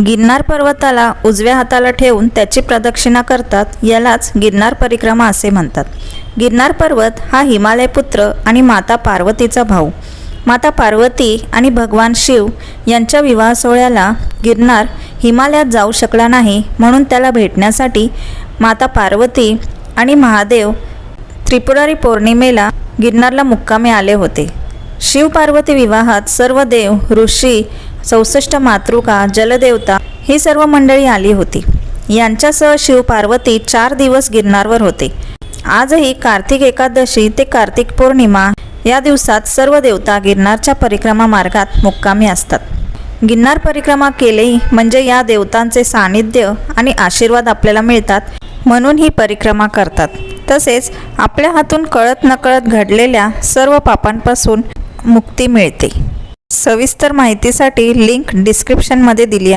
गिरनार पर्वताला उजव्या हाताला ठेवून त्याची प्रदक्षिणा करतात, यालाच गिरनार परिक्रमा असे म्हणतात। गिरनार पर्वत हा हिमालय पुत्र आणि माता पार्वतीचा भाऊ। माता पार्वती आणि भगवान शिव यांच्या विवाह सोहळ्याला गिरनार हिमालयात जाऊ शकला नाही, म्हणून त्याला भेटण्यासाठी माता पार्वती आणि महादेव त्रिपुरारी पौर्णिमेला गिरनारला मुक्कामी आले होते। शिव पार्वती विवाहात सर्व देव, ऋषी, 64 मातृका, जलदेवता ही सर्व मंडळी आली होती। यांच्यासह शिव पार्वती 4 दिवस गिरनारवर होते। आजही कार्तिक एकादशी ते कार्तिक पौर्णिमा या दिवसात सर्व देवता गिरनारच्या परिक्रमा मार्गात मुक्कामी असतात। गिरनार परिक्रमा केली म्हणजे या देवतांचे सानिध्य आणि आशीर्वाद आपल्याला मिळतात, म्हणून ही परिक्रमा करतात। तसेच आपल्या हातून कळत नकळत घडलेल्या सर्व पापांपासून मुक्ती मिळते। सविस्तर माहितीसाठी लिंक डिस्क्रिप्शनमध्ये दिली आहे।